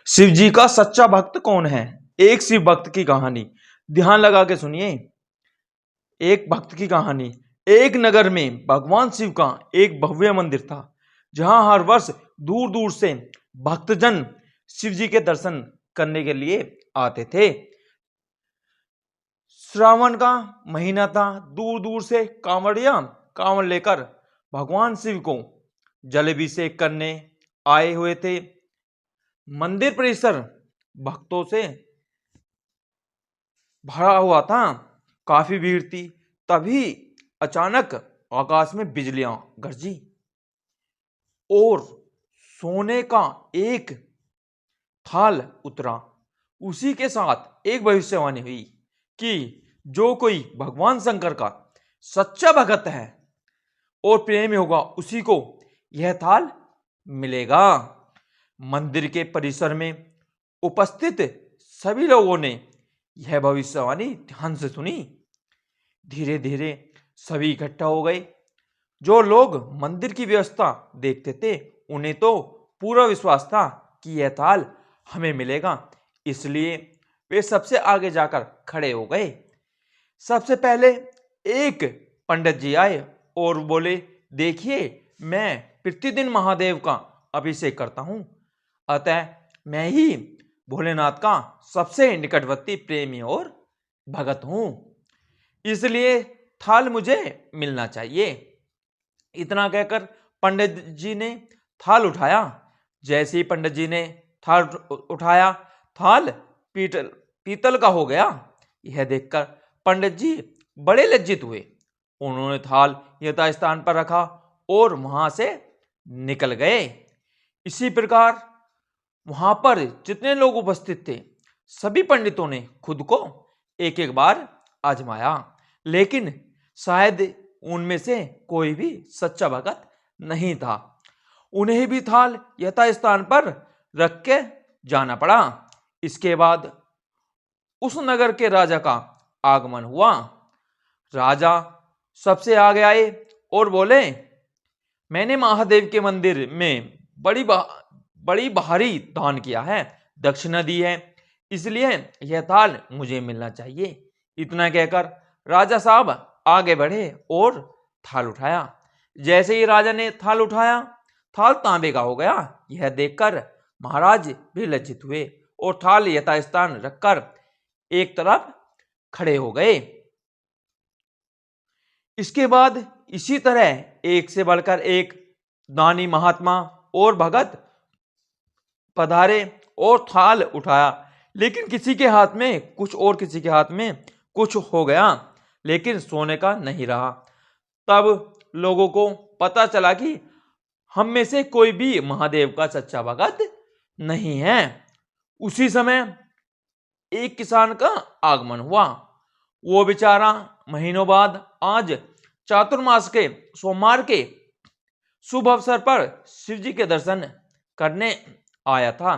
शिव जी का सच्चा भक्त कौन है? एक शिव भक्त की कहानी। ध्यान लगा के सुनिए। एक भक्त की कहानी। एक नगर में भगवान शिव का एक भव्य मंदिर था, जहां हर वर्ष दूर दूर से भक्तजन शिव जी के दर्शन करने के लिए आते थे। श्रावण का महीना था। दूर दूर से कांवड़िया कांवड़ लेकर भगवान शिव को जलाभिषेक करने आए हुए थे। मंदिर परिसर भक्तों से भरा हुआ था। काफी भीड़ थी। तभी अचानक आकाश में बिजलियां गरजी और सोने का एक थाल उतरा। उसी के साथ एक भविष्यवाणी हुई कि जो कोई भगवान शंकर का सच्चा भक्त है और प्रेमी होगा, उसी को यह थाल मिलेगा। मंदिर के परिसर में उपस्थित सभी लोगों ने यह भविष्यवाणी ध्यान से सुनी। धीरे धीरे सभी इकट्ठा हो गए। जो लोग मंदिर की व्यवस्था देखते थे, उन्हें तो पूरा विश्वास था कि यह थाल हमें मिलेगा, इसलिए वे सबसे आगे जाकर खड़े हो गए। सबसे पहले एक पंडित जी आए और बोले, देखिए, मैं प्रतिदिन महादेव का अभिषेक करता हूं, अतः मैं ही भोलेनाथ का सबसे निकटवर्ती प्रेमी और भगत हूं, इसलिए थाल मुझे मिलना चाहिए। इतना कहकर पंडित जी ने थाल उठाया। जैसे ही पंडित जी ने थाल उठाया, थाल पीतल पीतल का हो गया। यह देखकर पंडित जी बड़े लज्जित हुए। उन्होंने थाल यथास्थान पर रखा और वहां से निकल गए। इसी प्रकार वहां पर जितने लोग उपस्थित थे, सभी पंडितों ने खुद को एक एक बार आजमाया, लेकिन शायद उनमें से कोई भी सच्चा भगत नहीं था। उन्हें भी थाल यथास्थान पर रख के जाना पड़ा। इसके बाद उस नगर के राजा का आगमन हुआ। राजा सबसे आगे आए और बोले, मैंने महादेव के मंदिर में बड़ी भारी दान किया है, दक्षिणा दी है, इसलिए यह थाल मुझे मिलना चाहिए। इतना कहकर राजा साहब आगे बढ़े और थाल उठाया। जैसे ही राजा ने थाल उठाया, थाल तांबे का हो गया। यह देखकर महाराज भी लज्जित हुए और थाल यथास्थान रखकर एक तरफ खड़े हो गए। इसके बाद इसी तरह एक से बढ़कर एक दानी महात्मा और भगत पधारे और थाल उठाया, लेकिन किसी के हाथ में कुछ और किसी के हाथ में कुछ हो गया, लेकिन सोने का नहीं रहा। तब लोगों को पता चला कि हम में से कोई भी महादेव का सच्चा भगत नहीं है। उसी समय एक किसान का आगमन हुआ। वो बेचारा महीनों बाद आज चातुर्मास के सोमवार के शुभ अवसर पर शिव जी के दर्शन करने आया था।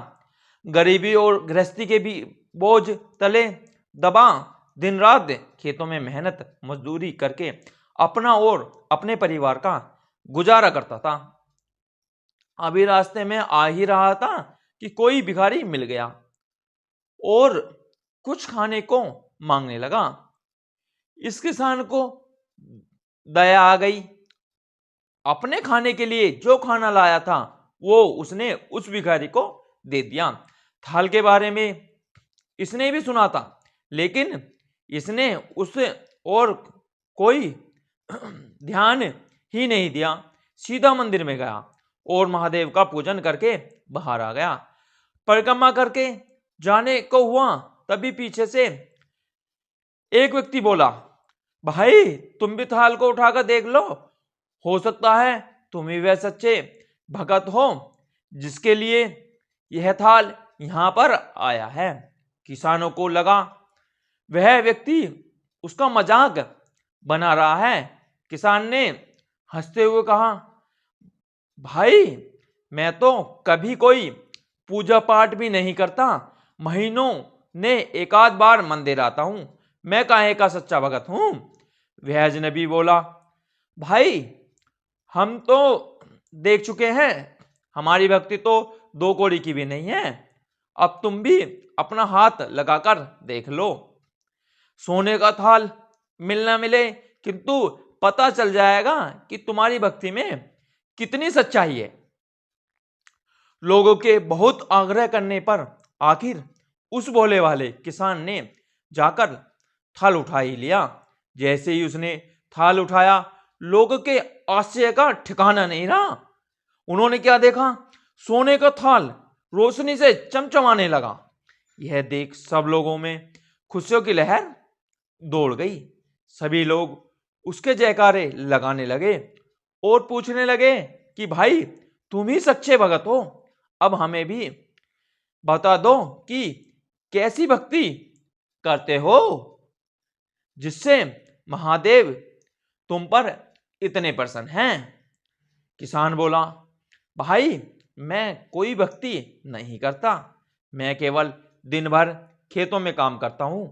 गरीबी और गृहस्थी के भी बोझ तले दबा दिन रात खेतों में मेहनत मजदूरी करके अपना और अपने परिवार का गुजारा करता था। अभी रास्ते में आ ही रहा था कि कोई भिखारी मिल गया और कुछ खाने को मांगने लगा। इस किसान को दया आ गई। अपने खाने के लिए जो खाना लाया था, वो उसने उस भिखारी को दे दिया। थाल के बारे में इसने भी सुना था, लेकिन इसने उस और कोई ध्यान ही नहीं दिया। सीधा मंदिर में गया और महादेव का पूजन करके बाहर आ गया। परिक्रमा करके जाने को हुआ, तभी पीछे से एक व्यक्ति बोला, भाई, तुम भी थाल को उठाकर देख लो, हो सकता है तुम ही वह सच्चे भगत हो जिसके लिए यह थाल यहां पर आया है। किसानों को लगा वह व्यक्ति उसका मजाक बना रहा है। किसान ने हंसते हुए कहा, भाई, मैं तो कभी कोई पूजा पाठ भी नहीं करता, महीनों ने एक आध बार मंदिर आता हूं, मैं काहे का सच्चा भगत हूं। वह अजनबी बोला, भाई, हम तो देख चुके हैं, हमारी भक्ति तो दो कौड़ी की भी नहीं है। अब तुम भी अपना हाथ लगाकर देख लो। सोने का थाल मिल ना मिले, किंतु पता चल जाएगा कि तुम्हारी भक्ति में कितनी सच्चाई है। लोगों के बहुत आग्रह करने पर आखिर उस भोले वाले किसान ने जाकर थाल उठा ही लिया। जैसे ही उसने थाल उठाया, लोगों के आश्चर्य का ठिकाना नहीं रहा। उन्होंने क्या देखा, सोने का थाल रोशनी से चमचमाने लगा। यह देख सब लोगों में खुशियों की लहर दौड़ गई। सभी लोग उसके जयकारे लगाने लगे और पूछने लगे कि भाई, तुम ही सच्चे भगत हो, अब हमें भी बता दो कि कैसी भक्ति करते हो जिससे महादेव तुम पर इतने प्रसन्न हैं। किसान बोला, भाई मैं कोई भक्ति नहीं करता, मैं केवल दिन भर खेतों में काम करता हूं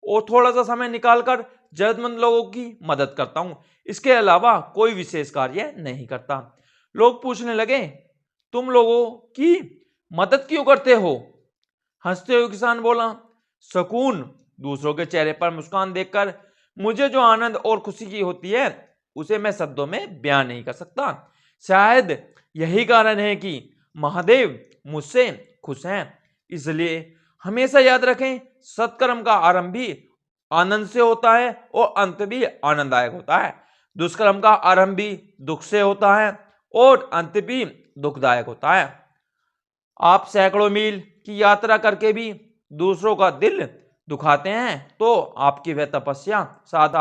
और थोड़ा सा समय निकालकर जरूरतमंद लोगों की मदद करता हूं। इसके अलावा कोई विशेष कार्य नहीं करता। लोग पूछने लगे, तुम लोगों की मदद क्यों करते हो? हंसते हुए किसान बोला, सुकून, दूसरों के चेहरे पर मुस्कान देखकर मुझे जो आनंद और खुशी की होती है उसे मैं शब्दों में बयान नहीं कर सकता। शायद यही कारण है कि महादेव मुझसे खुश हैं। इसलिए हमेशा याद रखें, सत्कर्म का आरंभ भी आनंद से होता है और अंत भी आनंददायक होता है। दुष्कर्म का आरंभ भी दुख से होता है और अंत भी दुखदायक होता है। आप सैकड़ों मील की यात्रा करके भी दूसरों का दिल दुखाते हैं तो आपकी वह तपस्या साथ